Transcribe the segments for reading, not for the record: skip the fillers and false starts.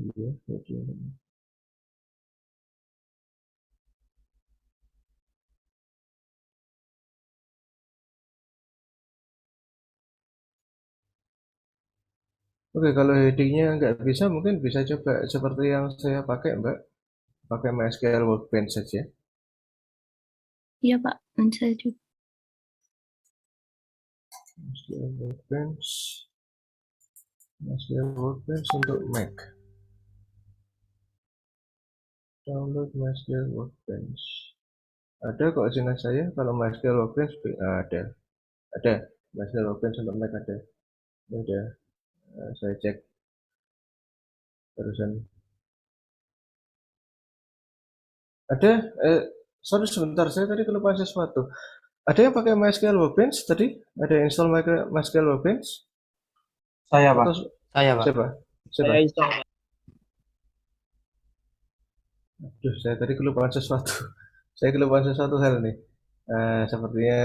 Iya, media. Oke, kalau headingnya nggak bisa, mungkin bisa coba seperti yang saya pakai, Mbak. Pakai MySQL Workbench saja. Iya Pak, saya juga. MySQL Workbench. MySQL Workbench untuk Mac. Download MySQL Workbench. Ada kok sini saya, kalau MySQL Workbench ada. Ada. MySQL Workbench untuk Mac ada. Ini udah saya cek barusan. Ada, sorry sebentar, saya tadi kelupaan sesuatu. Ada yang pakai MySQL Workbench tadi? Ada yang install MySQL Workbench? Saya, Pak. Atau Saya, Pak. siapa? Siapa? Saya install, Pak. Aduh, saya tadi kelupaan sesuatu. Saya kelupaan sesuatu hal nih. Sepertinya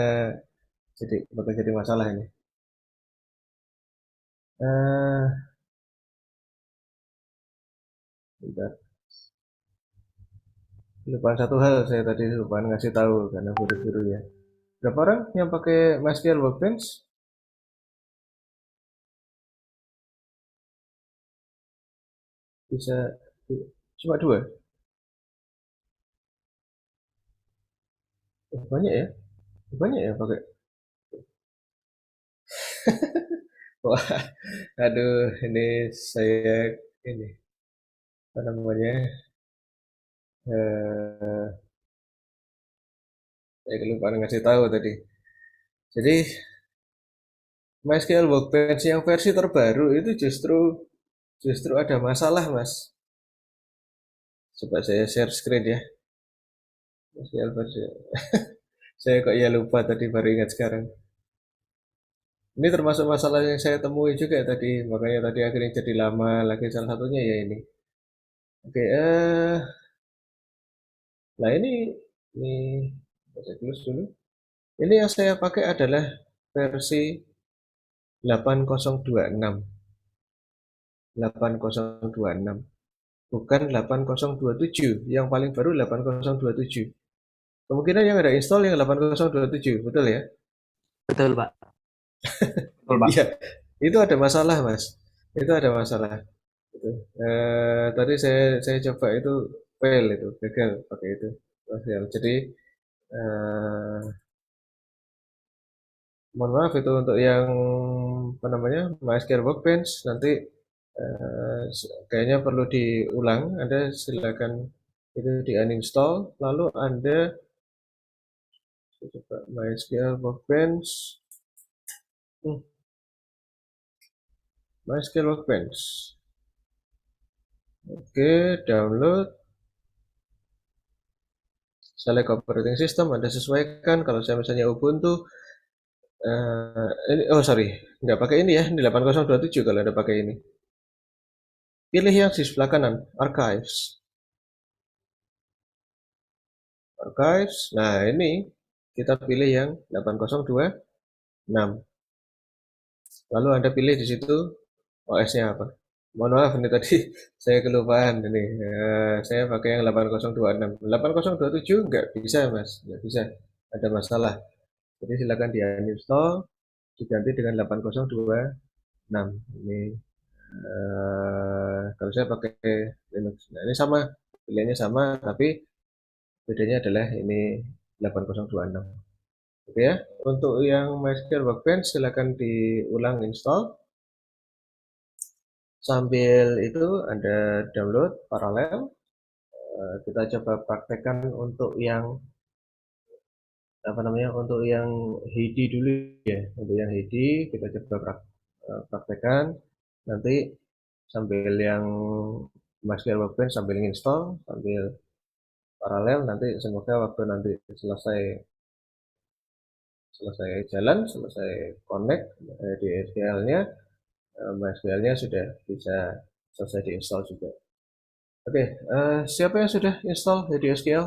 bakal jadi masalah ini. Bentar. Kelupaan satu hal, saya tadi lupaan ngasih tahu karena buru-buru ya. Berapa orang yang pakai MySQL Workbench? Bisa cuma 2? Banyak ya? Banyak ya pakai. Wah, aduh, ini saya ini apa namanya? Eh, saya kelupaan ngasih tahu tadi. Jadi MySQL Workbench yang versi terbaru itu justru ada masalah, Mas. Coba saya share screen ya. MySQL versi. Saya kok ya lupa tadi baru ingat sekarang. Ini termasuk masalah yang saya temui juga tadi, makanya tadi akhirnya jadi lama lagi salah satunya ya ini. Oke, nah ini saya close dulu. Ini yang saya pakai adalah versi 8026. 8026. Bukan 8027. Yang paling baru 8027. Kemungkinan yang ada install yang 8027, betul ya? Betul, Pak. Betul, Pak. Iya, itu ada masalah, Mas. Itu ada masalah. Itu. Tadi saya coba itu fail itu, gagal pakai itu. Fail. Jadi eh, mohon maaf itu untuk yang apa namanya MySQL Workbench nanti kayaknya perlu diulang. Anda silakan itu di uninstall, lalu Anda coba MySQL Workbench, MySQL Workbench. Oke, download. Select operating system, Anda sesuaikan. Kalau saya misalnya Ubuntu, ini, oh sorry, nggak pakai ini ya, ini 8027 kalau Anda pakai ini. Pilih yang di sebelah kanan, Archives. Archives, nah ini kita pilih yang 8026. Lalu Anda pilih di situ OS-nya apa. Mohon maaf ini tadi saya kelupaan ini. Saya pakai yang 8026. 8027 nggak bisa Mas, nggak bisa. Ada masalah. Jadi silakan di uninstall, diganti dengan 8026. Ini kalau saya pakai Linux. Nah, ini sama, pilihannya sama, tapi bedanya adalah ini 8026. Oke ya, untuk yang MySQL Workbench silakan diulang install. Sambil itu Anda download paralel. Kita coba praktekkan untuk yang apa namanya? Untuk yang Heidi dulu ya. Untuk yang Heidi kita coba praktekkan. Nanti sambil yang MySQL Workbench sambil install, sambil paralel nanti semoga waktu nanti selesai jalan, selesai connect di SQL-nya, MySQL-nya sudah bisa selesai diinstal juga. Oke, siapa yang sudah install di SQL?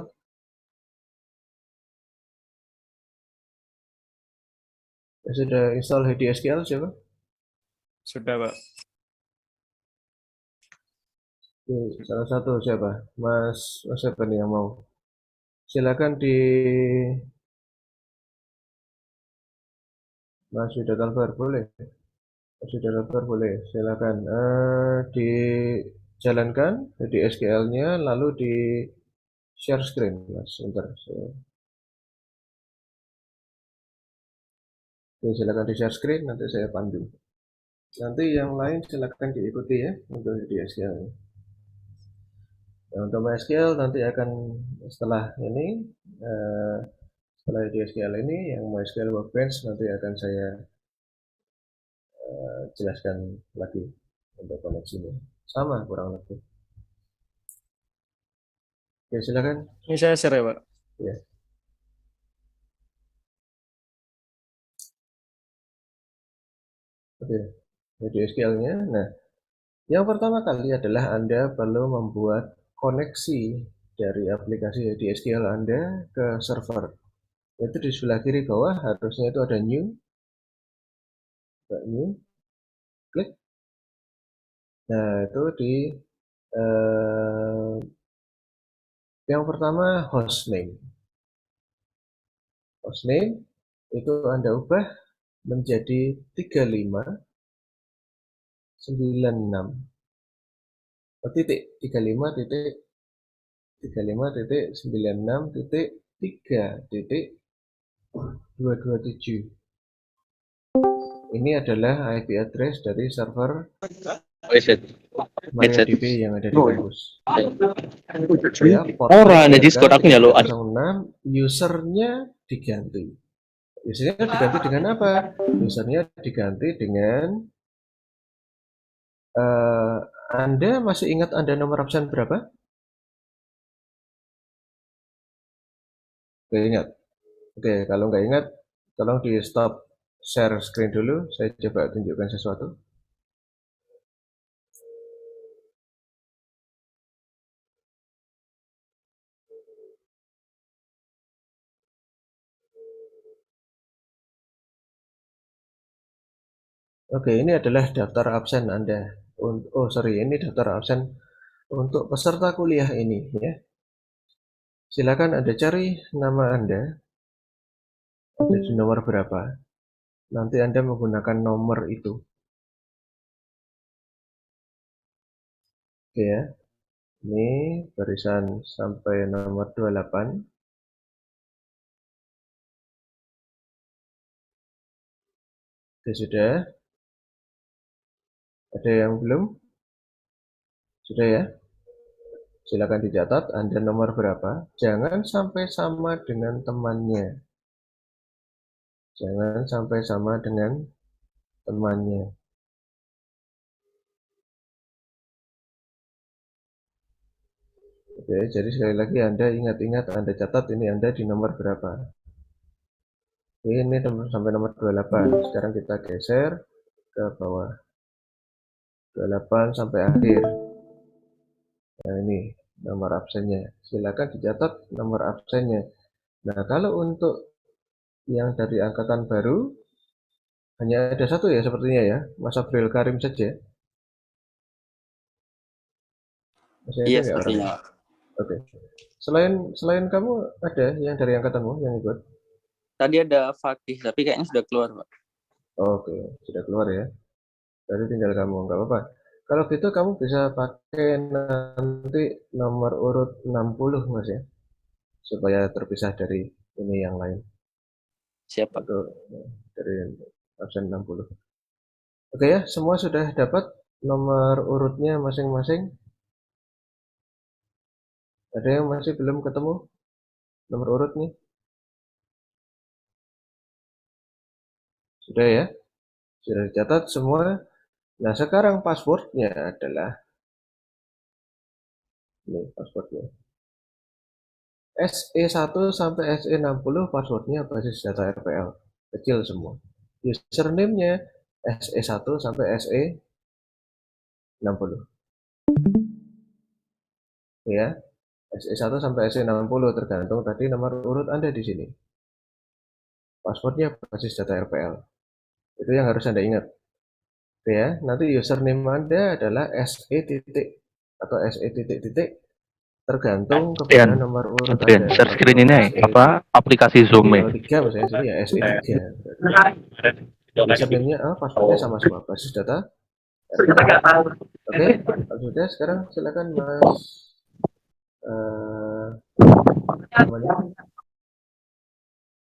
Yang sudah install HDSQL siapa? Sudah, Pak. Oke, salah satu siapa? Mas siapa nih yang mau? Silakan di Mas Yuda Talbar boleh. Mas Yuda Talbar boleh. Silakan dijalankan di SQL-nya lalu di share screen, Mas. Sebentar. Oke, silakan di share screen nanti saya pandu. Nanti yang lain silakan diikuti ya untuk di SQL. Nah, untuk MySQL nanti akan setelah ini setelah di SQL ini yang MySQL Workbench nanti akan saya jelaskan lagi untuk koneksinya. Sama kurang lebih. Oke, silakan. Ini saya share ya, Pak. Ya. Oke, jadi SQL-nya. Nah, yang pertama kali adalah Anda perlu membuat koneksi dari aplikasi di SQL Anda ke server. Itu di sebelah kiri bawah harusnya itu ada new, klik. Nah, itu di yang pertama hostname. Hostname itu Anda ubah menjadi 3596. Titik 35.96.3.227. Ini adalah IP address dari server MariaDB yang ada di kampus. Ya, Orang ada Discord aku nyalo. 06, usernya diganti. Usernya diganti dengan apa? Usernya diganti dengan Anda masih ingat Anda nomor absen berapa? Oke, ingat. Oke, kalau nggak ingat, tolong di stop share screen dulu. Saya coba tunjukkan sesuatu. Oke, ini adalah daftar absen Anda. Oh, sorry, ini daftar absen untuk peserta kuliah ini, ya. Silakan Anda cari nama Anda. Ada di nomor berapa? Nanti Anda menggunakan nomor itu. Oke ya. Ini barisan sampai nomor 28. Oke, sudah. Ada yang belum? Sudah ya. Silakan dicatat Anda nomor berapa. Jangan sampai sama dengan temannya. Jangan sampai sama dengan temannya. Oke, jadi sekali lagi Anda ingat-ingat Anda catat ini Anda di nomor berapa. Oke, ini sampai nomor 28. Sekarang kita geser ke bawah. 28 sampai akhir. Nah, ini nomor absennya. Silakan dicatat nomor absennya. Nah, kalau untuk yang dari angkatan baru hanya ada satu ya sepertinya ya, Mas April Karim saja. Masih ada Iya, nggak orangnya? sepertinya. Oke. Selain kamu ada yang dari angkatanmu yang ikut? Tadi ada Fatih, tapi kayaknya sudah keluar, Pak. Oke, sudah keluar ya. Jadi tinggal kamu, nggak apa-apa. Kalau gitu kamu bisa pakai nanti nomor urut 60 Mas ya, supaya terpisah dari ini yang lain. Siapa? Untuk dari absen 60. Oke ya, semua sudah dapat nomor urutnya masing-masing. Ada yang masih belum ketemu nomor urutnya? Sudah ya? Sudah dicatat semua. Nah, sekarang passwordnya adalah ini passwordnya. SE1 sampai SE60 passwordnya basis data RPL. Kecil semua. Username-nya SE1 sampai SE60. Ya, SE1 sampai SE60 tergantung tadi nomor urut Anda di sini. Passwordnya basis data RPL. Itu yang harus Anda ingat. Oke ya, nanti username Anda adalah SE titik atau SE titik-titik tergantung Adrian, kebetulan nomor urut Adrian, Anda. share Kalau screen ini SE apa aplikasi Zoom ya? 03 misalnya sini ya SE 3. Username-nya passwordnya sama semua, basis data. Oke, sudah sekarang silakan Mas namanya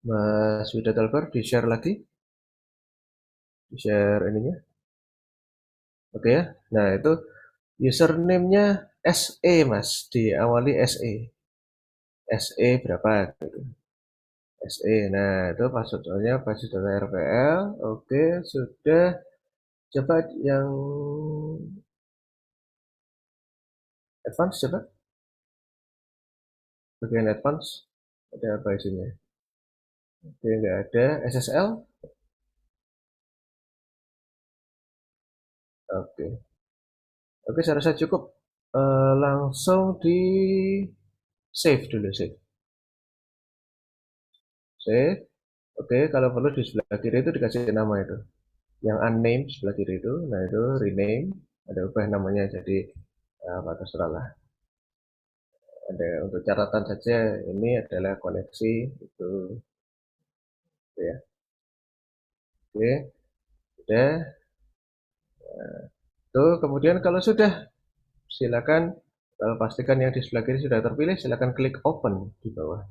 Mas Wida Talbar di share lagi, di share ininya. Oke ya. Nah itu username-nya SE Mas, diawali SE. SE berapa gitu. SE. Nah, itu passwordnya basis data RPL. Oke, sudah. Coba yang advance coba. Bagian advance ada apa isinya? Oke, nggak ada. SSL. Oke. Oke, saya rasa cukup. Langsung di save dulu, save. Save. Oke, kalau perlu di sebelah kiri itu dikasih nama itu. Yang unnamed sebelah kiri itu, nah itu rename. Ada ubah namanya jadi apa terserah lah. Ada untuk catatan saja ini adalah koneksi itu ya. Oke, sudah. Tuh, kemudian kalau sudah silakan kalau pastikan yang di sebelah kiri sudah terpilih, silakan klik open di bawah.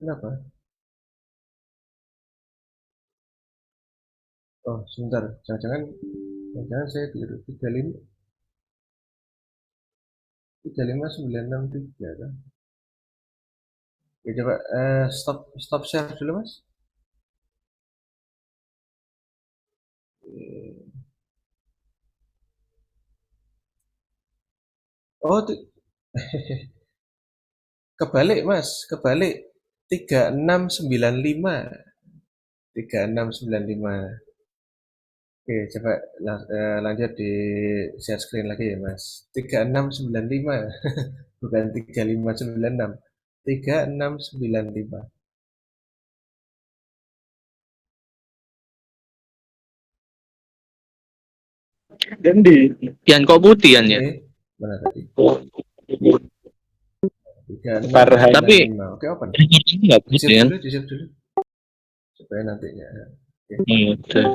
Kenapa? Oh, sebentar. Jangan-jangan saya keliru. 35963 kan? Ya, coba stop share dulu, Mas. Oh, kebalik, Mas. Kebalik. 3695. 3695. Oke, coba lanjut di share screen lagi ya, Mas. 3695. Bukan 3596. 3695. Yang kok putih ya? Oke, mana tadi? Tapi 3695. Oke, open. nggak Di putih save kan? dulu, di save dulu. Supaya nantinya. Oke. Udah.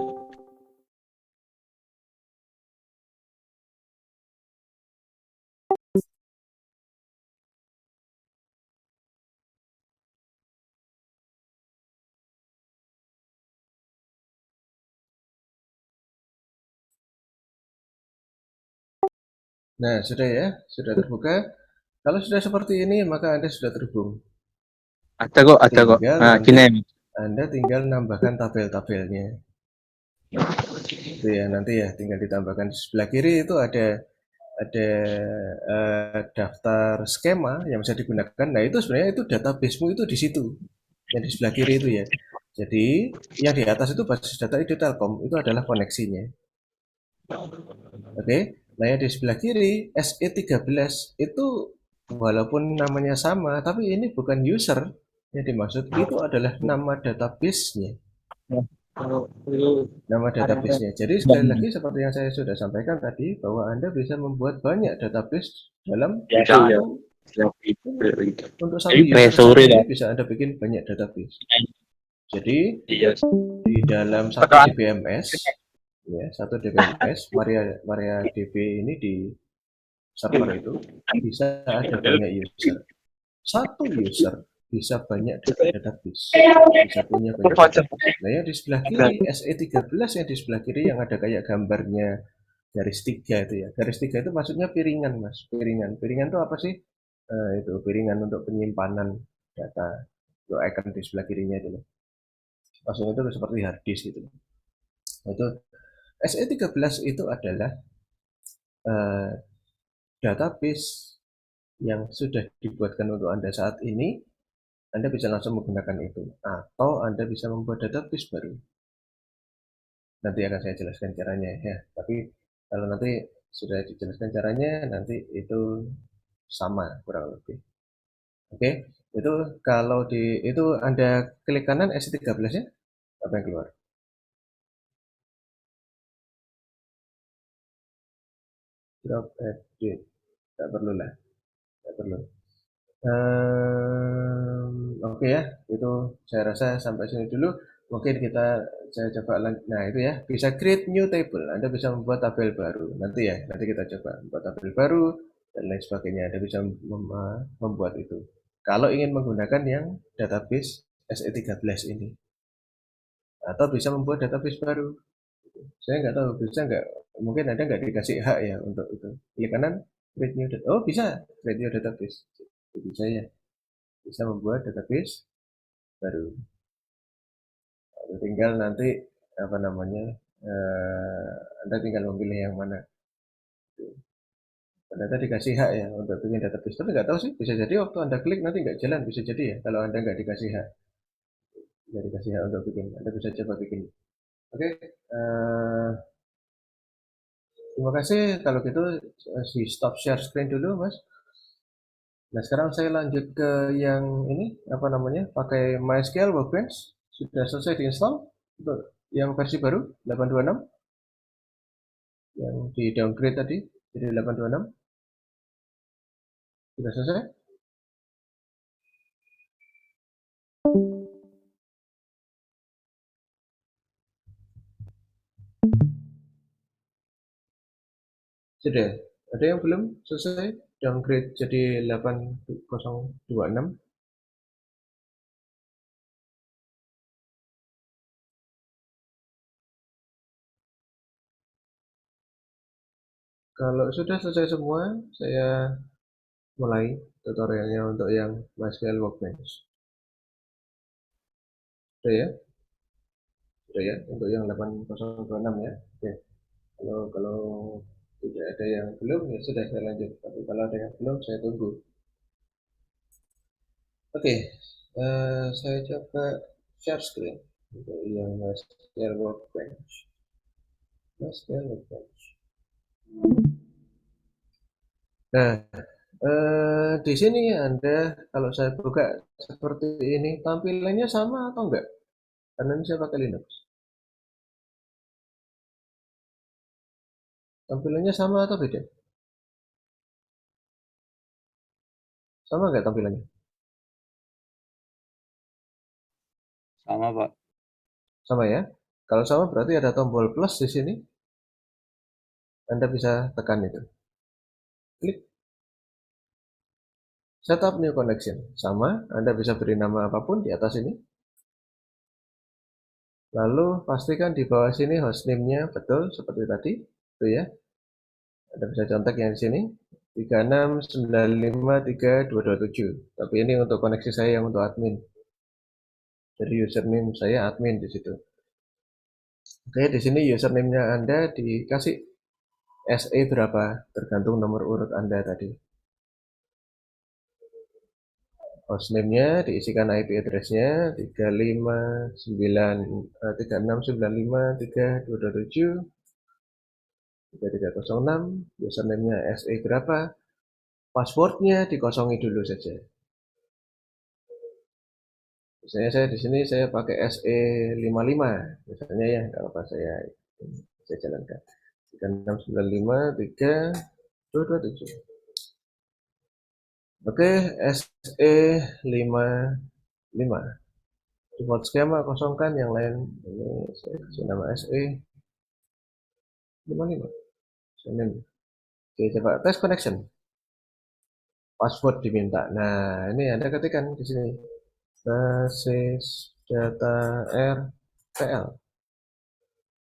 Nah, sudah ya, sudah terbuka. Kalau sudah seperti ini, maka Anda sudah terhubung. Ada kok. Tinggal Nah, nanti gini. Anda tinggal nambahkan tabel-tabelnya. Itu ya, nanti ya tinggal ditambahkan di sebelah kiri itu ada daftar skema yang bisa digunakan. Nah, itu sebenarnya itu database-mu itu di situ. Yang di sebelah kiri itu ya. Jadi, yang di atas itu basis data ID Telkom, itu adalah koneksinya. Oke. Nah, yang di sebelah kiri SE13 itu walaupun namanya sama, tapi ini bukan user yang dimaksud, itu adalah nama database-nya. Nama database-nya. Jadi sekali lagi seperti yang saya sudah sampaikan tadi, bahwa Anda bisa membuat banyak database dalam satu untuk satu user saja bisa Anda bikin banyak database. Jadi di dalam satu DBMS, ya satu DBMS, MariaDB ini di server itu bisa ada banyak user. Satu user bisa banyak database, bisa punya banyak database. Nah, yang di sebelah kiri SE13 yang di sebelah kiri yang ada kayak gambarnya garis 3 itu ya. Garis 3 itu maksudnya piringan, Mas. Piringan itu apa sih? Itu piringan untuk penyimpanan data. Itu icon di sebelah kirinya itu. Maksudnya itu seperti hard disk gitu. Nah, itu SE13 itu adalah database yang sudah dibuatkan untuk Anda saat ini Anda bisa langsung menggunakan itu. Atau Anda bisa membuat database baru. Nanti akan saya jelaskan caranya ya. Tapi kalau nanti sudah dijelaskan caranya, nanti itu sama kurang lebih. Oke, itu kalau di itu Anda klik kanan S13 ya, apa yang keluar? Drop edit, tidak perlu lah, tidak perlu. Oke ya, itu saya rasa sampai sini dulu. Mungkin saya coba nah itu ya, bisa create new table. Anda bisa membuat tabel baru. Nanti ya, nanti kita coba membuat tabel baru dan lain sebagainya. Anda bisa membuat itu. Kalau ingin menggunakan yang database SE13 ini, atau bisa membuat database baru. Saya nggak tahu, bisa nggak? Mungkin Anda nggak dikasih hak ya untuk itu. Klik kanan, create new database. Oh bisa, create new database. Bisa ya, bisa membuat database baru. Tinggal nanti apa namanya, Anda tinggal memilih yang mana. Ternyata dikasih hak ya untuk bikin database. Tapi nggak tahu sih, bisa jadi waktu Anda klik nanti nggak jalan, bisa jadi ya. Kalau Anda nggak dikasih hak, nggak dikasih hak untuk bikin, Anda bisa coba bikin. Oke, terima kasih. Kalau gitu, si stop share screen dulu, Mas. Nah, sekarang saya lanjut ke yang ini, apa namanya, pakai MySQL Workbench. Sudah selesai diinstal untuk yang versi baru, 826. Yang di downgrade tadi, jadi 826. Sudah selesai? Sudah. Ada yang belum selesai? Downgrade jadi 8026. Kalau sudah selesai semua, saya mulai tutorialnya untuk yang MySQL Workbench. Sudah ya? Sudah ya? Untuk yang 8026 ya? Oke. Kalau tidak ada yang belum, ya sudah saya lanjut. Tapi kalau ada yang belum, saya tunggu. Oke, saya coba share screen untuk yang MySQL Workbench. MySQL Workbench. Nah, di sini Anda kalau saya buka seperti ini, tampilannya sama atau enggak? Karena ini saya pakai Linux. Tampilannya sama atau beda? Sama enggak tampilannya? Sama, Pak. Sama ya. Kalau sama berarti ada tombol plus di sini. Anda bisa tekan itu. Klik Setup New Connection. Sama, Anda bisa beri nama apapun di atas ini. Lalu pastikan di bawah sini hostname-nya betul seperti tadi. Itu ya. Anda bisa contek yang di sini. 36953227. Tapi ini untuk koneksi saya yang untuk admin. Jadi username saya admin di situ. Oke, di sini username-nya Anda dikasih SE berapa, tergantung nomor urut Anda tadi. Hostname-nya diisikan IP address-nya 36953227, username-nya SE berapa, password-nya dikosongi dulu saja. Misalnya saya di sini saya pakai SE55, misalnya ya, kalau apa saya jalankan 36953227. Oke, SE55. Default skema kosongkan, yang lain ini saya kasih nama SE55. Oke, coba tes connection. Password diminta. Nah, ini Anda ketikkan di sini. Basis data RTL.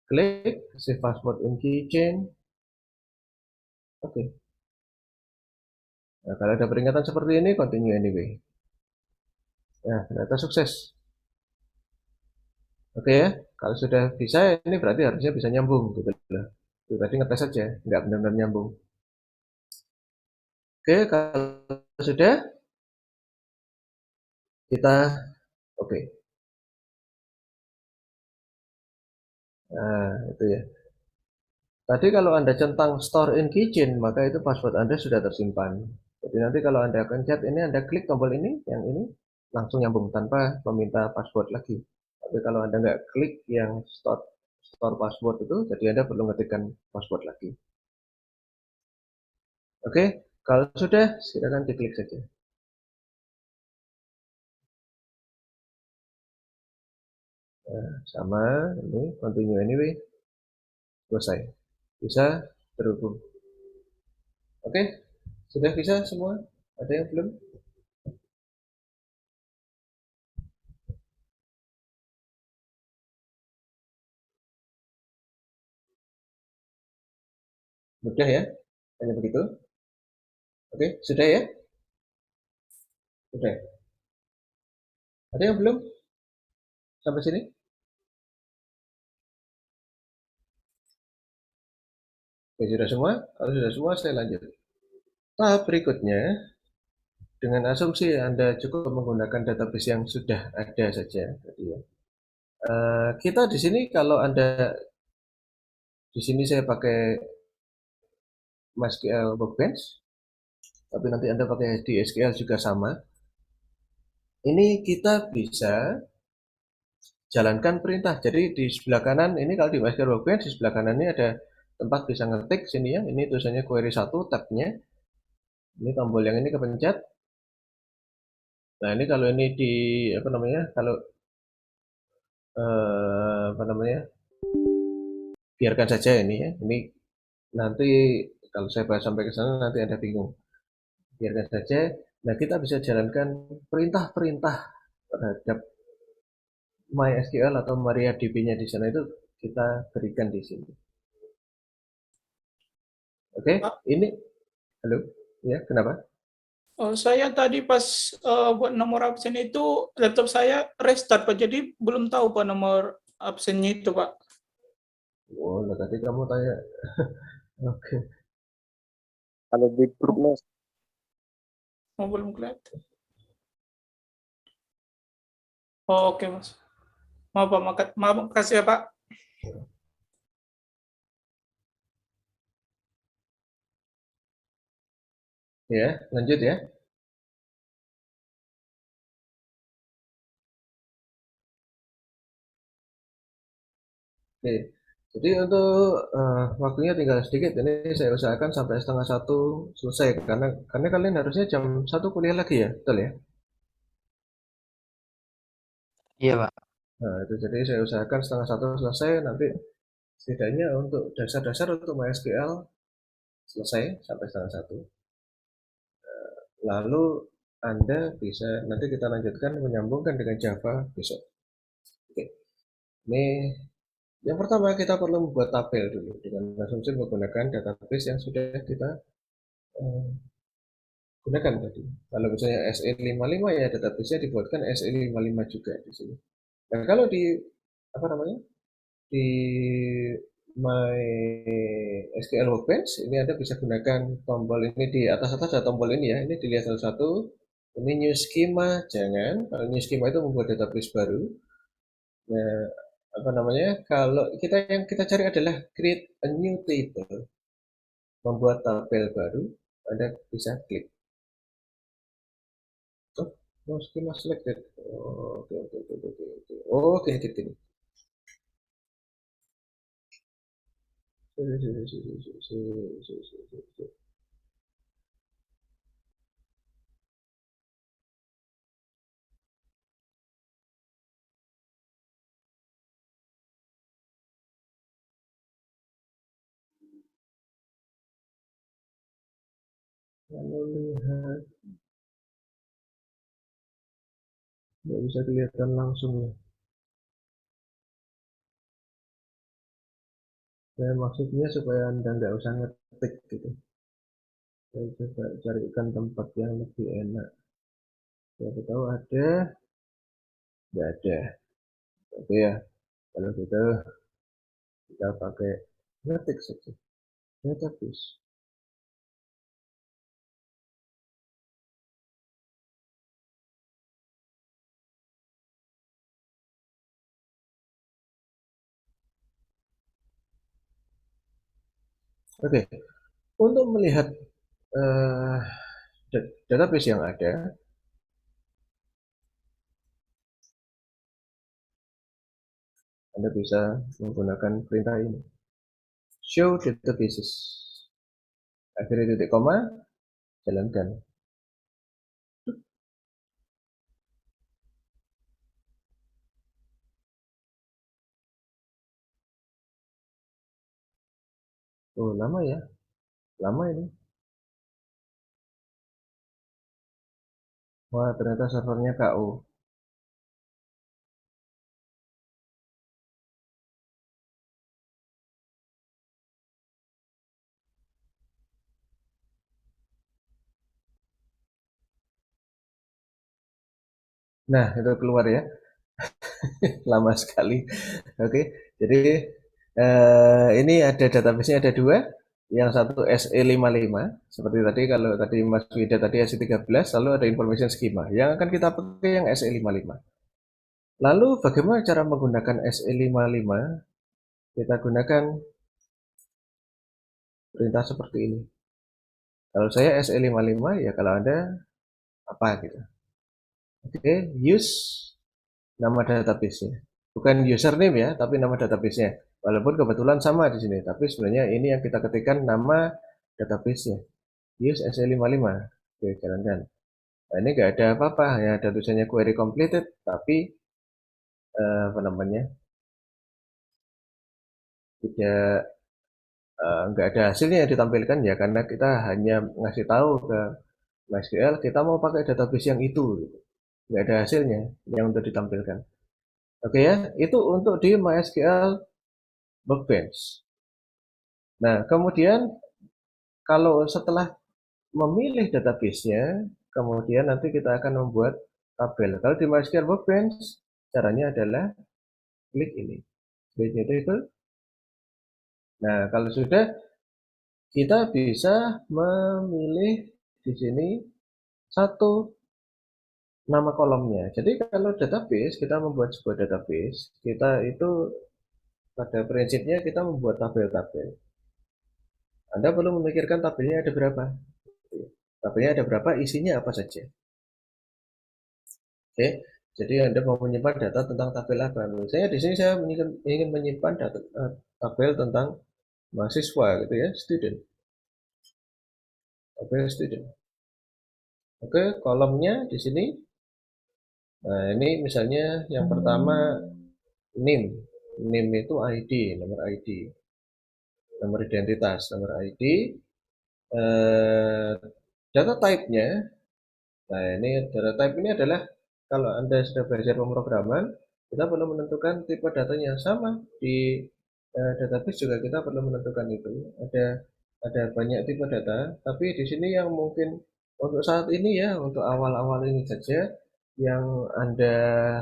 Klik save password in keychain. Oke. Nah, kalau ada peringatan seperti ini, continue anyway. Nah, ternyata sukses. Oke ya, kalau sudah bisa, ini berarti harusnya bisa nyambung gitu loh. Itu tadi ngetes saja, nggak benar-benar nyambung. Oke, kalau sudah, Kita oke. Nah, itu ya. Tadi kalau Anda centang store in kitchen, maka itu password Anda sudah tersimpan. Jadi nanti kalau Anda pencet ini, Anda klik tombol ini, yang ini, langsung nyambung tanpa meminta password lagi. Tapi kalau Anda nggak klik yang store password itu, jadi Anda perlu ngetikkan password lagi. Oke, kalau sudah, silakan diklik saja. Nah, sama, ini continue anyway, selesai. Bisa terhubung. Oke, sudah bisa semua? Ada yang belum? Mudah ya? Hanya begitu? Oke, sudah ya? Sudah. Ada yang belum? Sampai sini? Oke, sudah semua? Kalau sudah semua, saya lanjut. Tahap berikutnya, dengan asumsi Anda cukup menggunakan database yang sudah ada saja. Tadi ya. Kita di sini kalau Anda di sini saya pakai MySQL Workbench, tapi nanti Anda pakai di SQL juga sama. Ini kita bisa jalankan perintah. Jadi di sebelah kanan ini kalau di MySQL Workbench di sebelah kanan ini ada tempat bisa ngetik sini ya. Ini tulisannya query 1 tabnya. Ini tombol yang ini kepencet. Nah, ini kalau ini di apa namanya? Kalau apa namanya? Biarkan saja ini ya. Ini nanti kalau saya bahas sampai ke sana nanti Anda bingung. Biarkan saja. Nah, kita bisa jalankan perintah-perintah terhadap MySQL atau MariaDB-nya di sana itu kita berikan di sini. Oke, ini halo. Ya, kenapa? Oh, saya tadi pas buat nomor absen itu laptop saya restart Pak, jadi belum tahu Pak nomor absennya itu Pak. Oh, nah tadi kamu tanya. Oke. Kalau di grup Mas. Oh, belum kelihatan. Oh, oke Mas. Maaf Pak, maaf, makasih ya Pak. Ya, lanjut ya. Oke. Jadi untuk waktunya tinggal sedikit. Ini saya usahakan sampai setengah satu selesai karena kalian harusnya jam satu kuliah lagi ya, betul ya? Iya, Pak. Nah, itu jadi saya usahakan setengah satu selesai. Nanti setidaknya untuk dasar-dasar untuk MySQL selesai sampai setengah satu. Lalu Anda bisa nanti kita lanjutkan menyambungkan dengan Java besok. Oke. Ini yang pertama kita perlu membuat tabel dulu dengan asumsi menggunakan database yang sudah kita eh, gunakan tadi. Kalau misalnya SE55 ya database-nya dibuatkan SE55 juga di sini. Nah, kalau di apa namanya? Di My SQL Workbench ini Anda bisa gunakan tombol ini di atas-atas ada tombol ini ya. Ini dilihat satu-satu. Ini new schema, jangan. Kalau new schema itu membuat database baru. Nah, apa namanya? Kalau yang kita cari adalah create a new table, membuat tabel baru. Anda bisa klik. Oh, no schema selected. Oh, oke, oke, oke, oke, oke. Oh, oke, gini. Kalau lihat, nggak bisa kelihatan langsung ya. Saya maksudnya supaya Anda nggak usah ngetik gitu. Saya coba carikan tempat yang lebih enak. Siapa tahu ada, nggak ada. Oke ya, kalau gitu kita pakai ngetik saja. Database. Oke, untuk melihat database yang ada, Anda bisa menggunakan perintah ini. Show databases. Akhiri titik koma, jalankan. Oh, lama ya. Lama ini. Wah, ternyata servernya KO. Nah, itu keluar ya. Lama sekali. Oke, jadi ini ada database-nya ada dua. Yang satu SE55, seperti tadi, kalau tadi Mas Wida tadi SE13, lalu ada information schema. Yang akan kita pakai yang SE55. Lalu bagaimana cara menggunakan SE55? Kita gunakan perintah seperti ini. Kalau saya SE55, ya kalau Anda apa gitu. Oke, use nama database-nya. Bukan username ya, tapi nama database-nya. Walaupun kebetulan sama di sini, tapi sebenarnya ini yang kita ketikkan nama database-nya. Use SE55. Oke, jalankan. Nah, ini nggak ada apa-apa, hanya ada tulisannya query completed, tapi apa namanya, tidak nggak ada hasilnya yang ditampilkan ya, karena kita hanya ngasih tahu ke MySQL kita mau pakai database yang itu, gitu. Nggak ada hasilnya yang untuk ditampilkan. Oke ya, itu untuk di MySQL Workbench. Nah, kemudian kalau setelah memilih database-nya, kemudian nanti kita akan membuat tabel. Kalau di MySQL Workbench, caranya adalah klik ini, create new table. Nah, kalau sudah, kita bisa memilih di sini satu nama kolomnya. Jadi kalau database, kita membuat sebuah database, kita itu pada prinsipnya kita membuat tabel-tabel. Anda perlu memikirkan tabelnya ada berapa. Tabelnya ada berapa, isinya apa saja. Oke, jadi Anda mau menyimpan data tentang tabel apa? Saya di sini saya ingin menyimpan data, tabel tentang mahasiswa gitu ya, student. Tabel student. Oke, kolomnya di sini. Nah, ini misalnya yang pertama name. Name itu ID, nomor ID. Nomor identitas, nomor ID. Data type-nya. Nah, ini data type ini adalah kalau Anda sudah belajar pemrograman, kita perlu menentukan tipe datanya sama di database juga kita perlu menentukan itu. Ada banyak tipe data, tapi di sini yang mungkin untuk saat ini ya, untuk awal-awal ini saja, yang Anda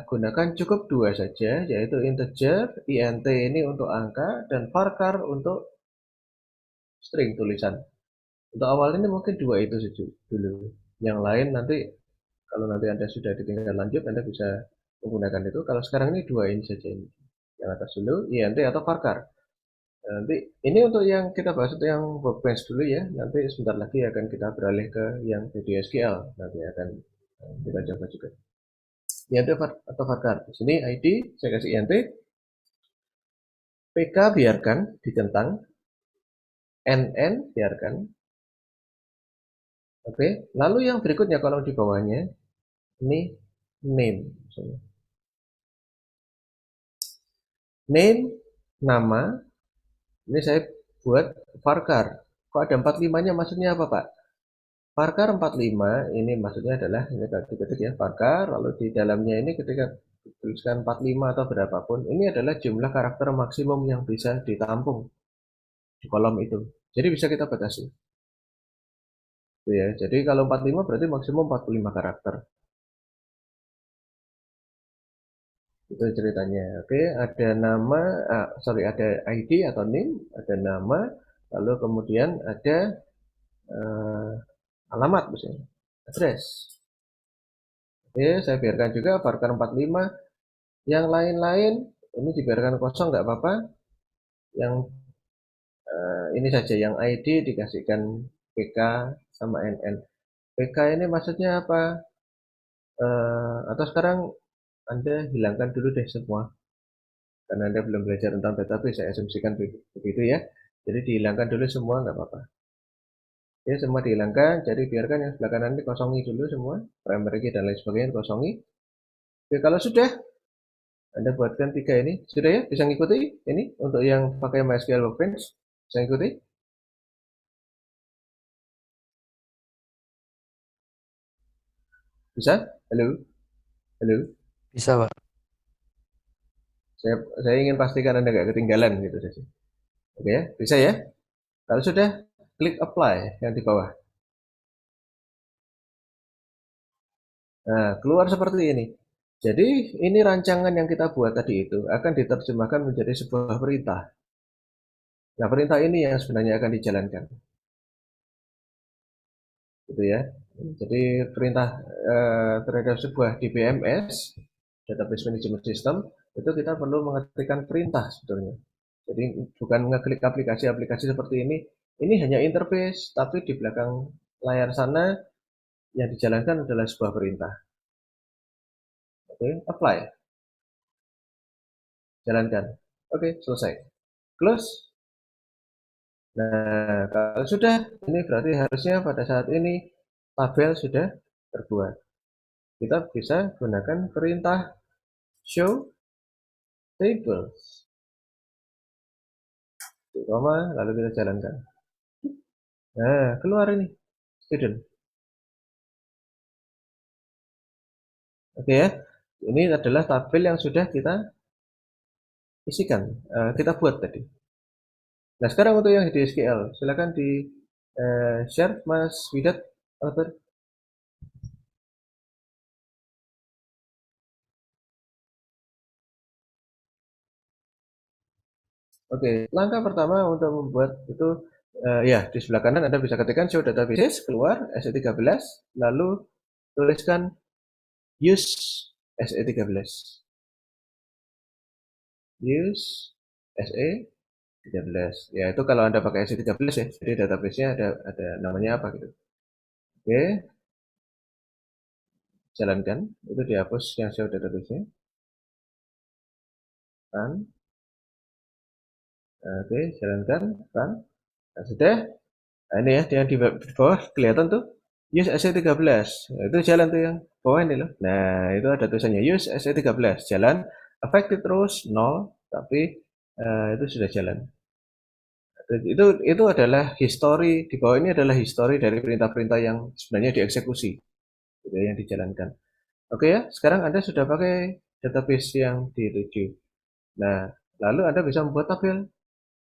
gunakan cukup dua saja, yaitu integer, int ini untuk angka, dan varchar untuk string tulisan. Untuk awal ini mungkin dua itu saja dulu. Yang lain nanti kalau nanti Anda sudah di tingkat lanjut, Anda bisa menggunakan itu. Kalau sekarang ini dua ini saja ini. Yang atas dulu, int atau varchar. Nanti ini untuk yang kita bahas itu yang Workbench dulu ya. Nanti sebentar lagi akan kita beralih ke yang VDSQL. Nanti akan kita coba juga. Int atau varchar. Di sini ID saya kasih int. PK biarkan ditentang. NN biarkan. Oke. Lalu yang berikutnya kolom di bawahnya ini name. Misalnya. Name nama. Ini saya buat varchar. Kok ada 45-nya maksudnya apa, Pak? Varchar 45 ini maksudnya adalah ini tadi ketik ya, varchar, lalu di dalamnya ini ketika tuliskan 45 atau berapapun, ini adalah jumlah karakter maksimum yang bisa ditampung di kolom itu. Jadi bisa kita batasi. Itu ya. Jadi kalau 45 berarti maksimum 45 karakter. Itu ceritanya. Oke, ada nama, ada ID atau name, ada nama, lalu kemudian ada alamat misalnya, address. Oke, saya biarkan juga varchar 45. Yang lain-lain ini dibiarkan kosong nggak apa-apa. Yang ini saja yang ID dikasihkan PK sama NN. PK ini maksudnya apa? Atau sekarang Anda hilangkan dulu deh semua. Karena Anda belum belajar tentang database, saya asumsikan begitu ya. Jadi dihilangkan dulu semua, nggak apa-apa. Ya, semua dihilangkan, jadi biarkan yang sebelah kanan ini kosongi dulu semua, primary key dan lain sebagainya kosongi. Oke, kalau sudah, Anda buatkan 3 ini. Sudah ya, bisa ngikuti ini untuk yang pakai MySQL Workbench, bisa ngikuti? Bisa? Halo? Halo? Bisa, Pak. Saya ingin pastikan Anda nggak ketinggalan gitu saja. Oke ya, bisa ya? Kalau sudah, klik apply yang di bawah. Nah, keluar seperti ini. Jadi, ini rancangan yang kita buat tadi itu akan diterjemahkan menjadi sebuah perintah. Nah, perintah ini yang sebenarnya akan dijalankan. Gitu ya. Jadi, perintah terhadap sebuah DBMS, Database Management System, itu kita perlu mengetikkan perintah sebetulnya. Jadi, bukan ngeklik aplikasi-aplikasi seperti ini. Ini hanya interface, tapi di belakang layar sana yang dijalankan adalah sebuah perintah. Oke, apply. Jalankan. Oke, selesai. Close. Nah, kalau sudah, ini berarti harusnya pada saat ini tabel sudah terbuat. Kita bisa gunakan perintah show tables. Koma, lalu kita jalankan. Nah, keluar ini, student. Oke ya, ini adalah tabel yang sudah kita isikan, kita buat tadi. Nah, sekarang untuk yang di SQL, silakan di share Mas Widat, Albert. Oke, langkah pertama untuk membuat itu, ya di sebelah kanan Anda bisa ketikkan show databases, keluar SE13, lalu tuliskan use SE13. Use SE13. Ya, itu kalau Anda pakai SE13 ya, jadi database-nya ada namanya apa gitu. Oke, jalankan, itu dihapus yang show database-nya. Run. Oke, jalankan, run. Nah, sudah. Nah, ini ya, yang di bawah kelihatan tuh use SE13. Nah, itu jalan tuh yang bawah ini loh. Nah, itu ada tulisannya use SE13 jalan. Affected terus 0, tapi itu sudah jalan. Itu adalah history, di bawah ini adalah history dari perintah-perintah yang sebenarnya dieksekusi, gitu, yang dijalankan. Oke ya, sekarang Anda sudah pakai database yang dituju. Nah, lalu Anda bisa membuat tabel.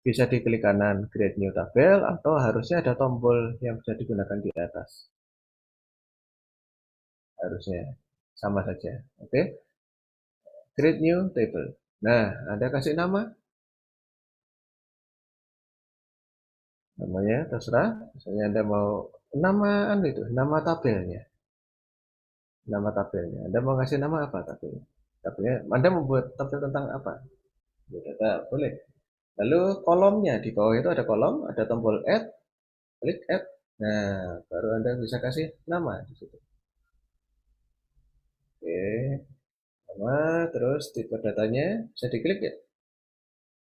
Bisa diklik kanan create new tabel, atau harusnya ada tombol yang bisa digunakan di atas. Harusnya sama saja. Oke, create new table. Nah, Anda kasih nama. Namanya terserah. Misalnya Anda mau nama tabelnya. Nama tabelnya. Anda mau kasih nama apa tabelnya? Tabelnya Anda membuat tabel tentang apa? Data, boleh. Lalu kolomnya di bawah itu ada kolom, ada tombol add, klik add. Nah, baru Anda bisa kasih nama di situ. Oke, nama, terus tipe datanya bisa diklik ya.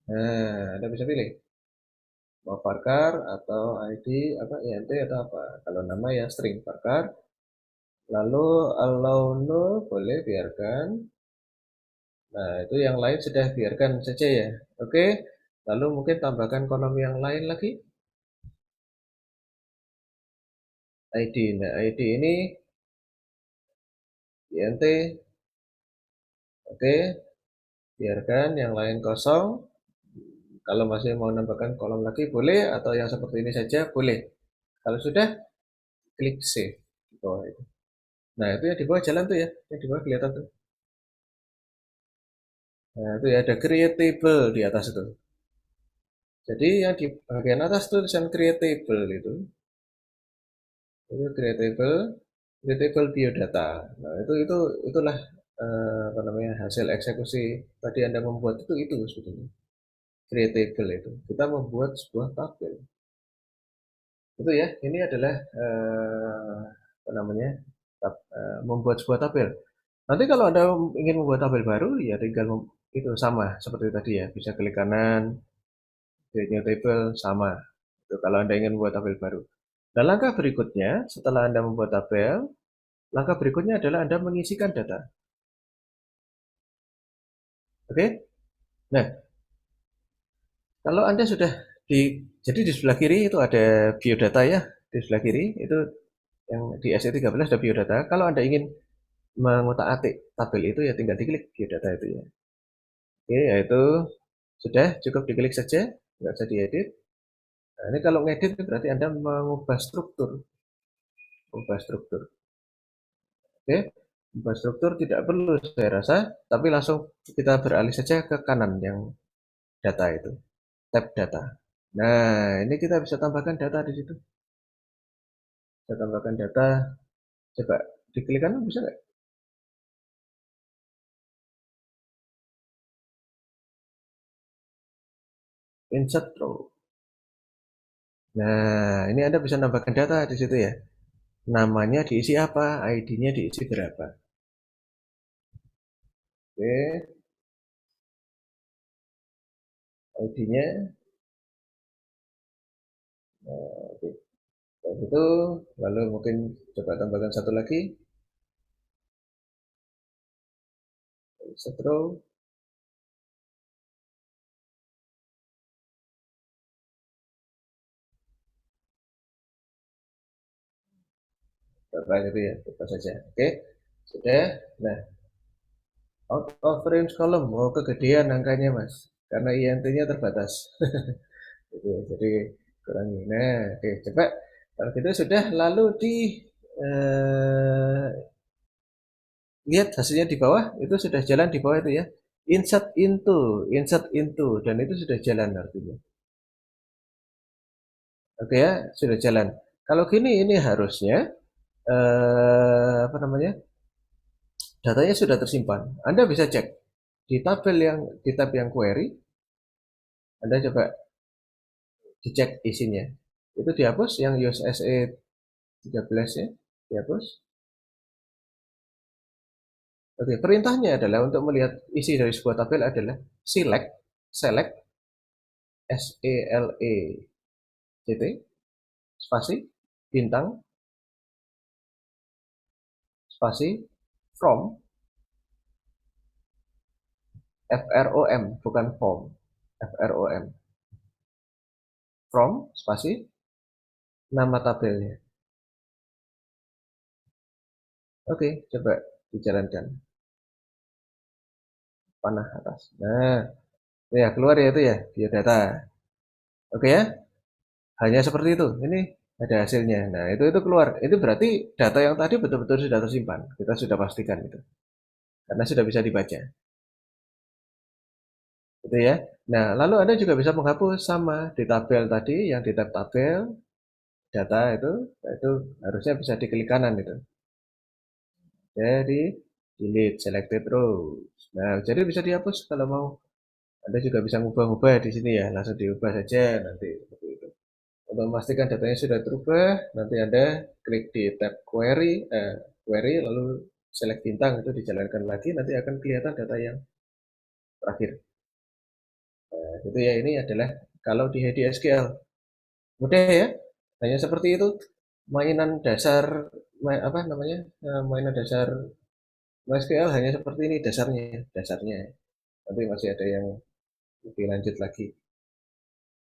Nah, Anda bisa pilih mau varchar atau ID apa INT atau apa. Kalau nama ya string varchar. Lalu allow no boleh biarkan. Nah, itu yang lain sudah biarkan saja ya. Oke. Lalu mungkin tambahkan kolom yang lain lagi. ID. Nah, ID ini INT. Oke. Biarkan yang lain kosong. Kalau masih mau nambahkan kolom lagi boleh, atau yang seperti ini saja boleh. Kalau sudah, klik save di bawah itu. Nah, itu ya di bawah jalan tuh ya, yang di bawah kelihatan tuh. Nah, itu ya ada create table di atas itu. Jadi yang di bagian atas tulisan create table itu create table biodata. Nah, itulah apa namanya hasil eksekusi tadi Anda membuat itu sebetulnya. create table itu. Kita membuat sebuah tabel. Itu ya, ini adalah apa namanya? Membuat sebuah tabel. Nanti kalau Anda ingin membuat tabel baru, ya tinggal itu sama seperti tadi ya. Bisa klik kanan, create new table, sama. Itu kalau Anda ingin membuat tabel baru. Dan langkah berikutnya, setelah Anda membuat tabel, langkah berikutnya adalah Anda mengisikan data. Oke? Nah, kalau Anda sudah jadi di sebelah kiri itu ada biodata ya. Di sebelah kiri itu yang di SE13 ada biodata. Kalau Anda ingin mengutak-atik tabel itu ya tinggal diklik biodata itu ya. Oke, yaitu sudah cukup diklik saja, nggak usah diedit. Nah, ini kalau ngedit berarti Anda mengubah struktur. Ubah struktur. Oke, ubah struktur tidak perlu saya rasa, tapi langsung kita beralih saja ke kanan yang data itu. Tab data. Nah, ini kita bisa tambahkan data di situ. Kita tambahkan data. Coba diklik kanan bisa nggak? Insert row. Nah, ini Anda bisa nambahkan data di situ ya. Namanya diisi apa, ID-nya diisi berapa. Oke. ID-nya. Oke. Kayak gitu. Lalu mungkin coba tambahkan satu lagi. Insert row. Berapa gitu ya, berapa saja. Oke. Sudah. Nah, out of range column. Oh, kegedean angkanya, Mas. Karena INT-nya terbatas. Gitu, jadi kurangi. Nah, oke, coba kalau gitu sudah lalu lihat hasilnya di bawah itu sudah jalan di bawah itu ya. Insert into dan itu sudah jalan artinya. Oke ya, sudah jalan. Kalau gini ini harusnya apa namanya? Datanya sudah tersimpan. Anda bisa cek di tab yang query. Anda coba dicek isinya. Itu dihapus yang use SE 13 ya, dihapus. Oke, perintahnya adalah untuk melihat isi dari sebuah tabel adalah select SELECT spasi bintang spasi from FROM bukan form FROM from spasi nama tabelnya. Oke, coba dijalankan panah atas. Nah, ya keluar ya itu ya biodata. Oke ya, hanya seperti itu. Ini ada hasilnya. Nah, itu keluar. Itu berarti data yang tadi betul-betul sudah tersimpan. Kita sudah pastikan itu. Karena sudah bisa dibaca. Gitu ya. Nah, lalu Anda juga bisa menghapus sama di tabel tadi yang di tab tabel data itu harusnya bisa diklik kanan itu. Jadi delete selected rows. Nah, jadi bisa dihapus kalau mau. Anda juga bisa ngubah-ngubah di sini ya, langsung diubah saja nanti seperti itu. Untuk memastikan datanya sudah terubah, nanti Anda klik di tab query lalu select bintang itu dijalankan lagi, nanti akan kelihatan data yang terakhir. Nah, itu ya ini adalah kalau di HDSQL. Mudah ya, hanya seperti itu. Mainan dasar, apa namanya, mainan dasar MySQL hanya seperti ini dasarnya. Nanti masih ada yang lebih lanjut lagi.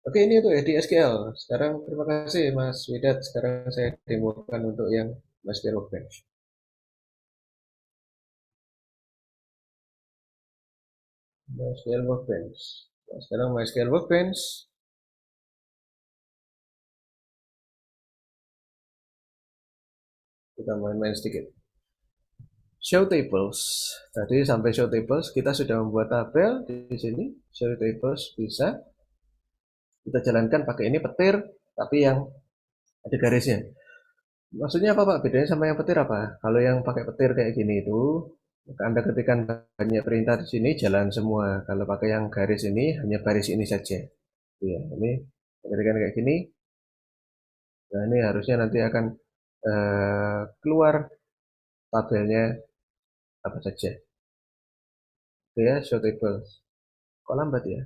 Oke, ini untuk HDSQL. Sekarang terima kasih Mas Widat. Sekarang saya demokan untuk yang MySQL Workbench. MySQL Workbench. Nah, sekarang MySQL Workbench. Kita main-main sedikit. Show tables. Tadi sampai show tables, kita sudah membuat tabel di sini. Show tables bisa. Kita jalankan pakai ini petir, tapi yang ada garisnya. Maksudnya apa Pak? Bedanya sama yang petir apa? Kalau yang pakai petir kayak gini itu, Maka Anda ketikkan banyak perintah di sini jalan semua. Kalau pakai yang garis ini hanya baris ini saja. Ya, ini ketikkan kayak gini. Nah, ini harusnya nanti akan keluar tabelnya apa saja. Oke ya, show tables. Kok lambat ya?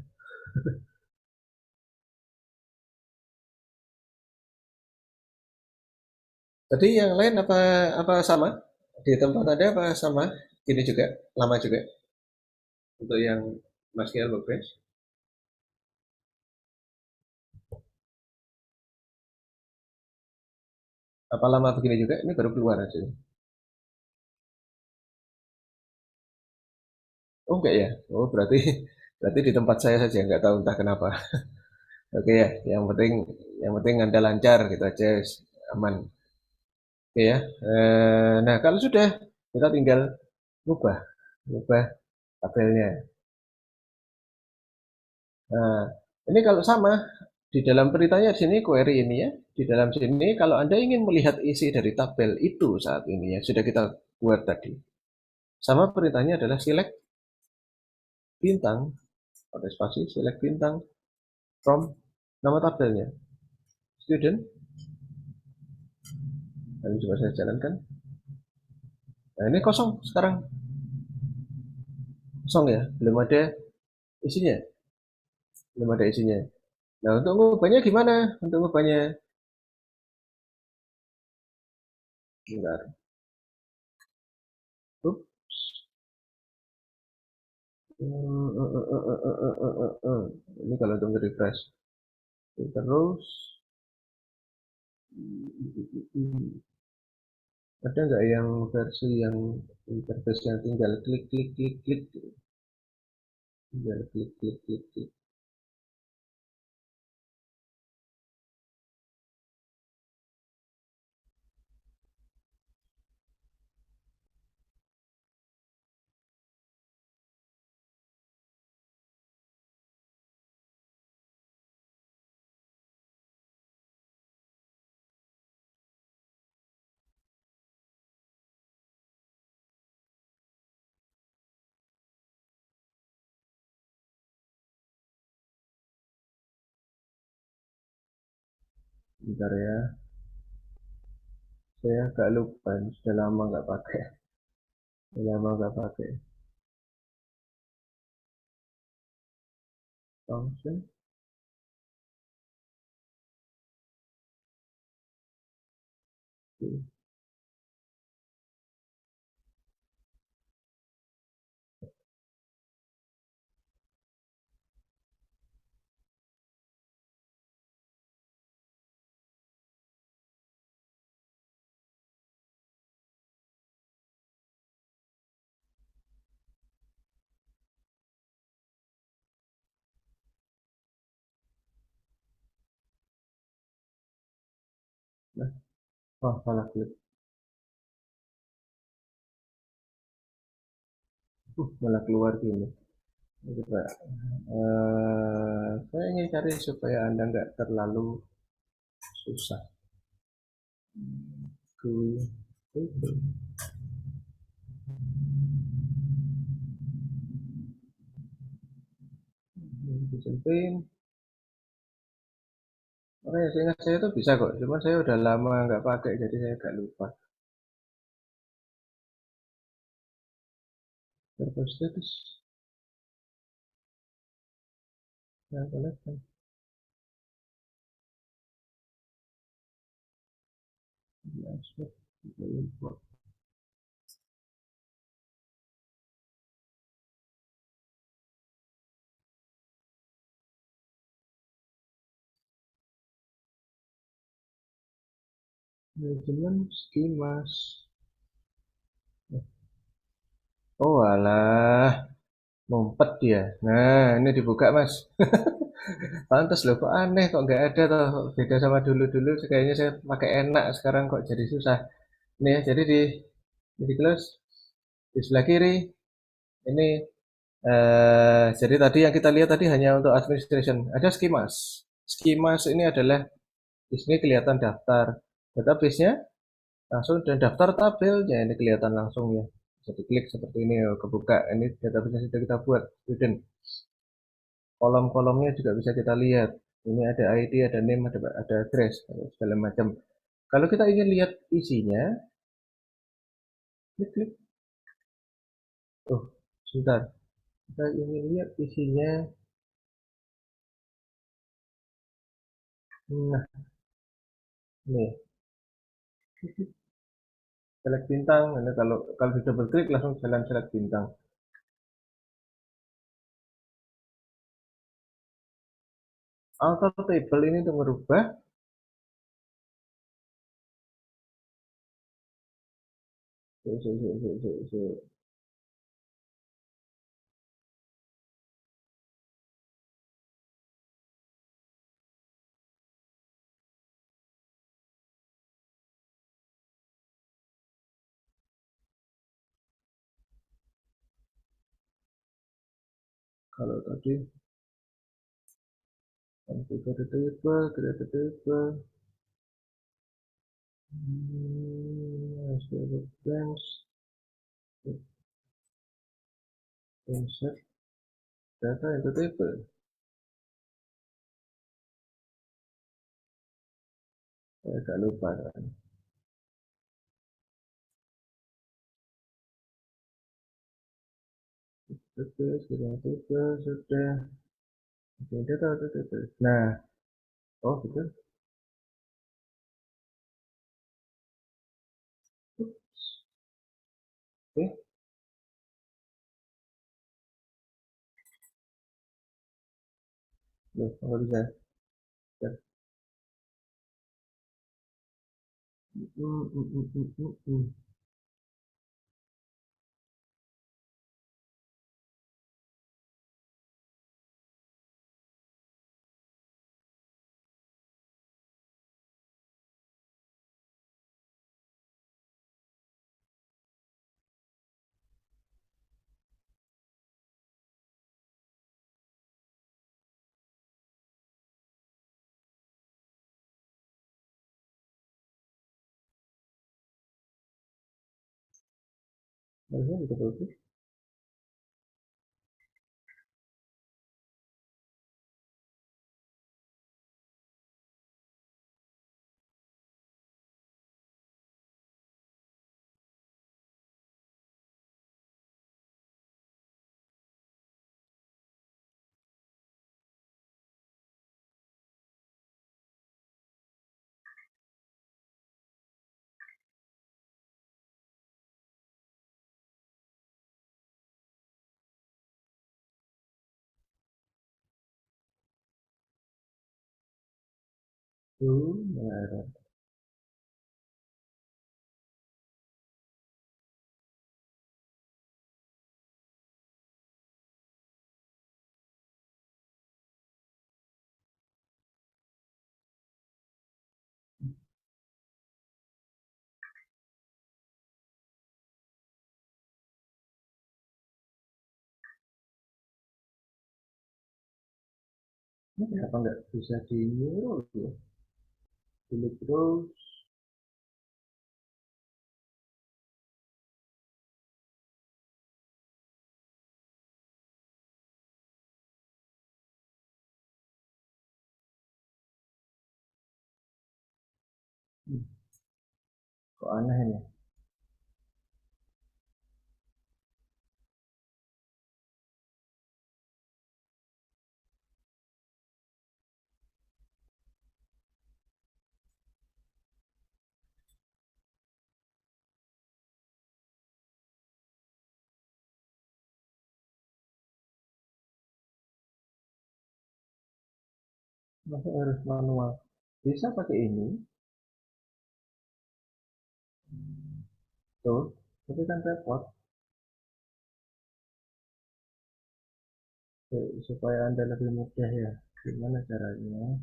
Tadi yang lain apa sama? Di tempat ada apa sama? Ini juga lama juga untuk yang MySQL Workbench. Apa lama begini juga? Ini baru keluar aja. Oh enggak ya? Oh berarti di tempat saya saja nggak tahu entah kenapa. Oke ya, yang penting Anda lancar gitu aja, aman. Oke ya. Nah kalau sudah kita tinggal ubah tabelnya. Nah, ini kalau sama di dalam perintahnya di sini query ini ya. Di dalam sini kalau Anda ingin melihat isi dari tabel itu saat ini ya, sudah kita buat tadi. Sama perintahnya adalah select bintang, pakai spasi, select bintang from nama tabelnya. Student. Dan coba saya jalankan. Nah, ini kosong sekarang. Kosong ya, belum ada isinya. Belum ada isinya. Nah, untuk ngubahnya gimana? Untuk ngubahnya bentar. Ini kalau untuk refresh. Terus ada nggak yang versi yang interface yang tinggal klik klik klik klik, tinggal klik klik klik klik. Bentar ya, saya agak lupa, sudah lama nggak pakai, function. Nah, oh salah klik, malah keluar gini. Coba, saya ingin cari supaya Anda nggak terlalu susah. Makanya seingat saya tuh bisa kok, cuman saya udah lama nggak pakai jadi saya agak lupa. Server status. Nah, connected. Import. Management schemas. Oh alah, ngumpet dia. Nah, ini dibuka mas. Pantes loh, kok aneh kok nggak ada toh. Beda sama dulu-dulu, kayaknya saya pakai enak, sekarang kok jadi susah. Ini ya, jadi di close, di sebelah kiri, ini jadi tadi yang kita lihat tadi hanya untuk administration. Ada schemas. Schemas ini adalah di sini kelihatan daftar database-nya langsung dan daftar tabelnya ini kelihatan langsung ya. Bisa diklik seperti ini, ya, kebuka. Ini database sudah kita buat, student. Kolom-kolomnya juga bisa kita lihat. Ini ada ID, ada name, ada address, segala macam. Kalau kita ingin lihat isinya, klik. Oh, sebentar. Kita ingin lihat isinya. Nah, nih. Select bintang. Ini kalau di double klik langsung jalan select bintang. Auto table ini untuk merubah kalau tadi configure table, create table, blanks, insert data into table. Saya agak lupa kan. Table sudah. Data into table. Nah, oh gitu. Oke. Loh, nggak bisa. Ya. Hmm, hmm, hmm, hmm, hmm, hmm. Harusnya di double klik. Nah, ini kenapa nggak bisa di mirror ya? Delete terus. Hmm, kok aneh ini? Masa harus manual? Bisa pakai ini, tuh, tapi kan repot. Supaya Anda lebih mudah ya. Gimana caranya?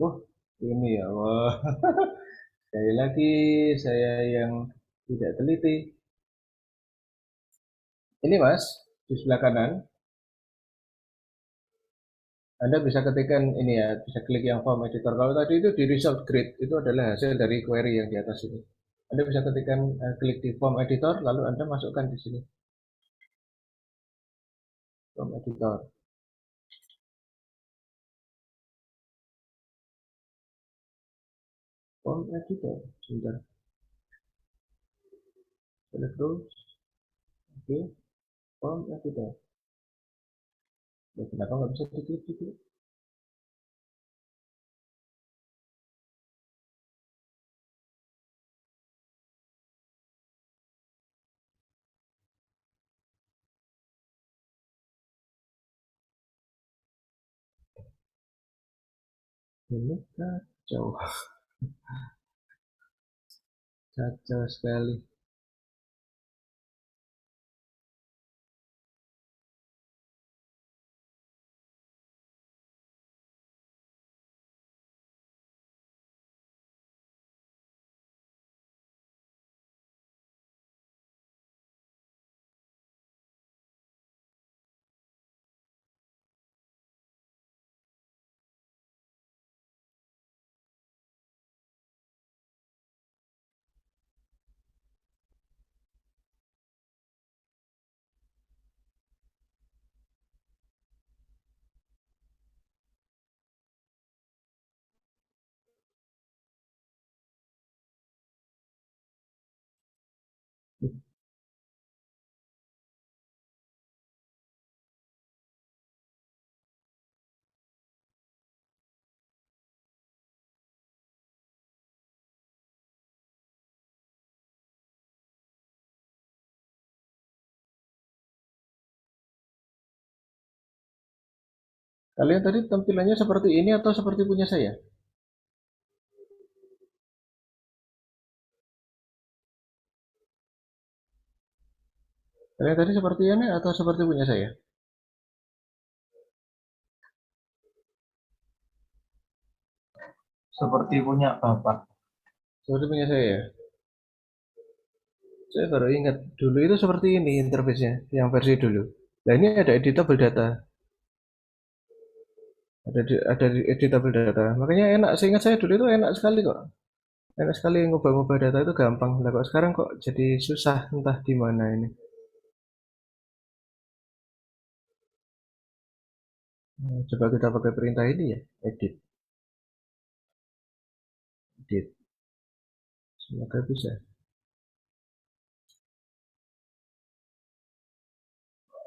Wah, ini ya. Wah. Sekali lagi saya yang tidak teliti. Ini Mas, di sebelah kanan, Anda bisa ketikkan ini ya, bisa klik yang form editor. Kalau tadi itu di result grid, itu adalah hasil dari query yang di atas ini. Anda bisa ketikkan klik di form editor, lalu Anda masukkan di sini. Form editor. Form editor. Sebentar. Select rules. Oke. Form editor. Ya, kenapa nggak bisa diklik? Ini kacau. Kacau sekali. Kalian tadi tampilannya seperti ini atau seperti punya saya? Kalian tadi seperti ini atau seperti punya saya? Seperti punya Bapak. Seperti punya saya ya? Saya baru ingat, dulu itu seperti ini interface-nya, yang versi dulu. Nah ini ada editable data. Ada editable data. Makanya enak, seingat saya dulu itu enak sekali kok. Enak sekali ngubah-ngubah data itu gampang. Lah kok sekarang kok jadi susah, entah di mana ini. Nah, coba kita pakai perintah ini ya, edit. Edit. Semoga bisa.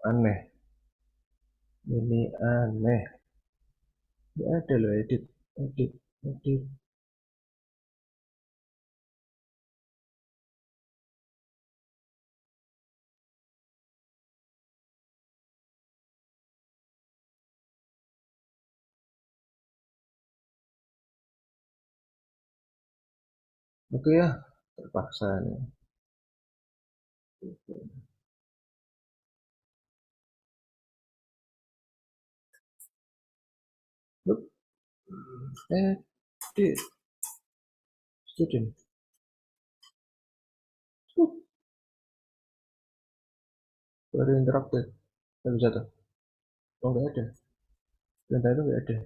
Aneh. Ini aneh. Nggak ada loh edit. Edit. Edit. Oke ya, terpaksa nih. Look. Edit. Student. Baru interrupted. Nggak bisa tuh. Oh nggak ada. Perintah itu nggak ada.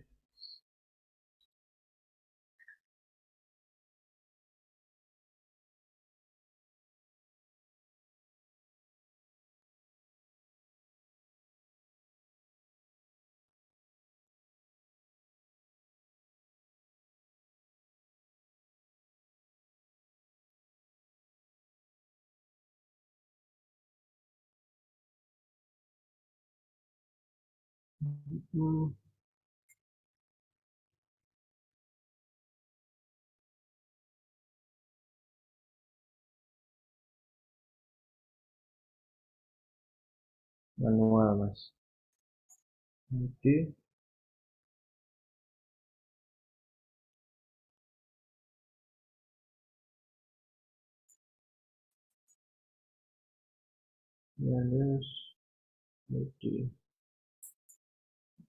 Hmm, manual mas. Oke. Manus. Oke.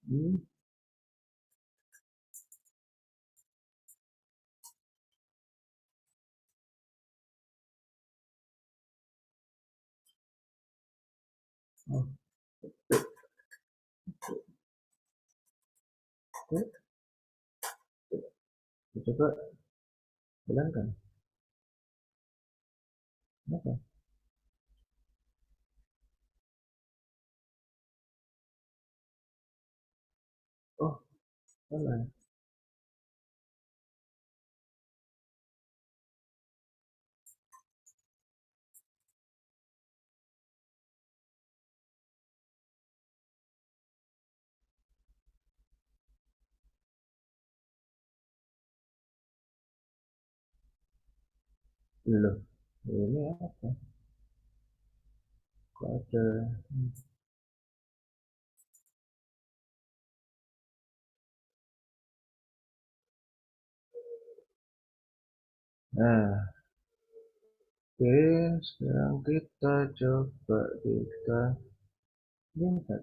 Hmm. Oh, oke. Coba hilangkan. Apa? Oh, salah. Loh, ini apa? Kok ada? Nah, oke, sekarang kita coba kita lihat.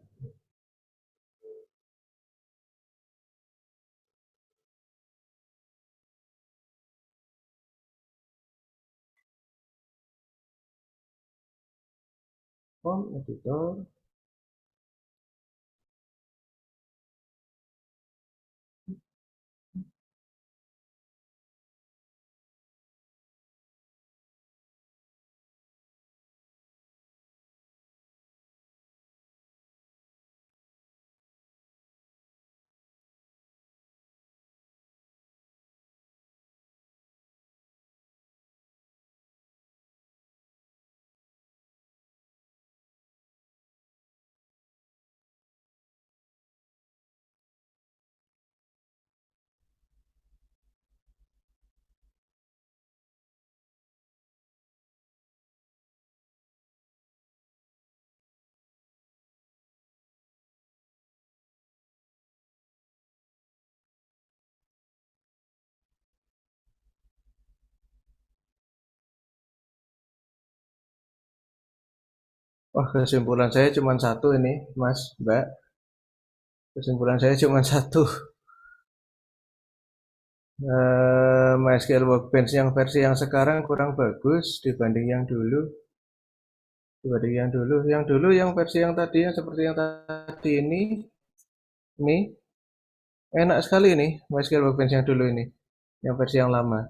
Form editor. Wah, kesimpulan saya cuma satu ini, Mas, Mbak. Kesimpulan saya cuma satu. MySQL Workbench yang versi yang sekarang kurang bagus dibanding yang dulu. Yang dulu yang versi yang tadi yang seperti yang tadi ini enak sekali nih MySQL Workbench yang dulu ini, yang versi yang lama.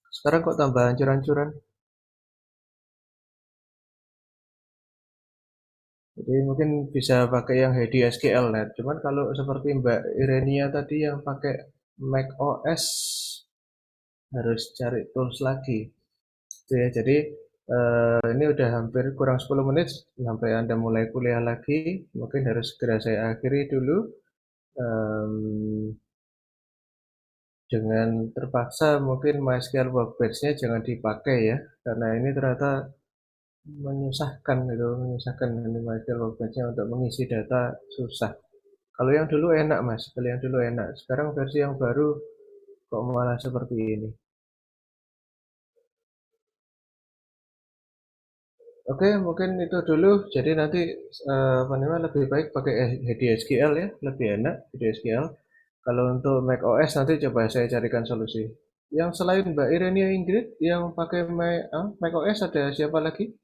Sekarang kok tambah hancur-hancuran. Jadi mungkin bisa pakai yang HDSQL net. Cuman kalau seperti Mbak Irenia tadi yang pakai Mac OS harus cari tools lagi. Gitu ya. Jadi ini udah hampir kurang 10 menit sampai Anda mulai kuliah lagi. Mungkin harus segera saya akhiri dulu. Dengan terpaksa mungkin MySQL Workbench-nya jangan dipakai ya. Karena ini ternyata menyusahkan gitu, menyusahkan ini MySQL Workbench-nya untuk mengisi data susah. Kalau yang dulu enak Mas, kalau yang dulu enak. Sekarang versi yang baru kok malah seperti ini. Oke, mungkin itu dulu. Jadi nanti apa namanya lebih baik pakai HDSQL ya, lebih enak HDSQL. Kalau untuk Mac OS nanti coba saya carikan solusi. Yang selain Mbak Irenia Ingrid yang pakai Mac OS ada siapa lagi?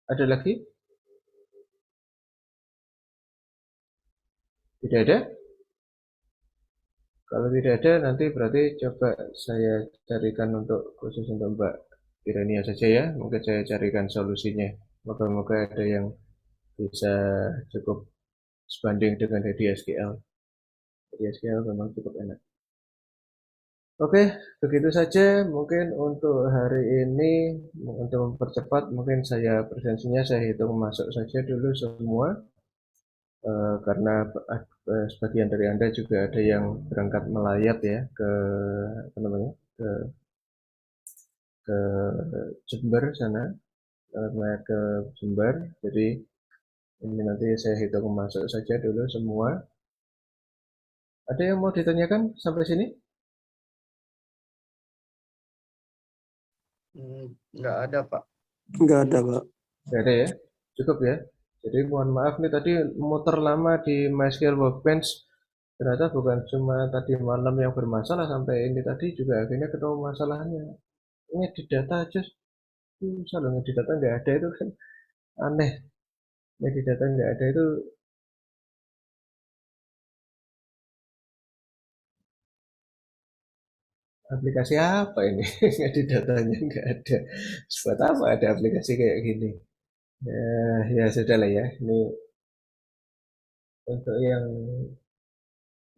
Ada lagi? Tidak ada? Kalau tidak ada nanti berarti coba saya carikan untuk khusus untuk Mbak Irenia saja ya. Mungkin saya carikan solusinya. Moga-moga ada yang bisa cukup sebanding dengan HDSQL. HDSQL memang cukup enak. Oke, begitu saja mungkin untuk hari ini. Untuk mempercepat mungkin saya presentasinya saya hitung masuk saja dulu semua. Karena sebagian dari Anda juga ada yang berangkat melayat ya ke apa namanya ke Jember sana, ke Jember. Jadi ini nanti saya hitung masuk saja dulu semua. Ada yang mau ditanyakan sampai sini? Nggak ada, Pak. Enggak ada, Pak. Nggak ada ya? Cukup ya? Jadi mohon maaf nih tadi muter lama di MySQL Workbench. Ternyata bukan cuma tadi malam yang bermasalah, sampai ini tadi juga akhirnya ketemu masalahnya. Ini di data aja susah loh, ngedit data nggak ada itu kan aneh. Ngedit data nggak ada itu aplikasi apa ini? Ngedit datanya nggak ada. Buat apa ada aplikasi kayak gini? Ya, ya sudah lah ya. Ini untuk yang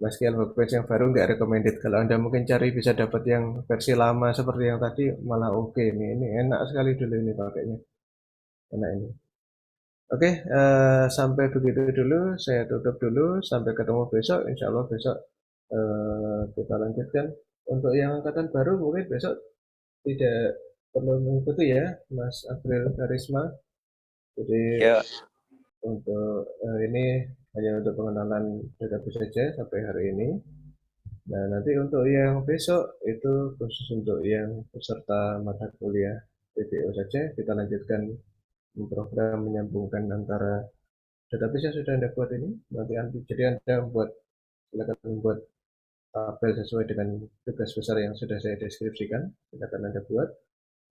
MySQL Workbench yang baru nggak recommended. Kalau Anda mungkin cari bisa dapat yang versi lama seperti yang tadi malah oke nih. Ini enak sekali dulu ini pakainya. Enak ini. Oke, sampai begitu dulu. Saya tutup dulu. Sampai ketemu besok. Insya Allah besok kita lanjutkan. Untuk yang angkatan baru mungkin besok tidak perlu mengikuti ya, Mas April Karisma. Jadi Ya, untuk ini hanya untuk pengenalan database saja sampai hari ini. Nah, nanti untuk yang besok itu khusus untuk yang peserta mata kuliah PBO saja. Kita lanjutkan program menyambungkan antara database yang sudah Anda buat ini. Nanti jadi Anda silakan membuat tabel sesuai dengan tugas besar yang sudah saya deskripsikan. Silakan Anda buat.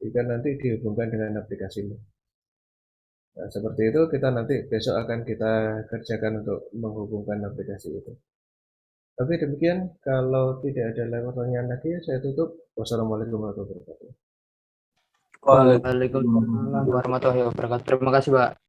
Jika nanti dihubungkan dengan aplikasimu. Nah, seperti itu kita nanti besok akan kita kerjakan untuk menghubungkan aplikasi itu. Oke, demikian. Kalau tidak ada pertanyaan lagi, saya tutup. Wassalamualaikum warahmatullahi wabarakatuh. Waalaikumsalam warahmatullahi wabarakatuh. Terima kasih, Pak.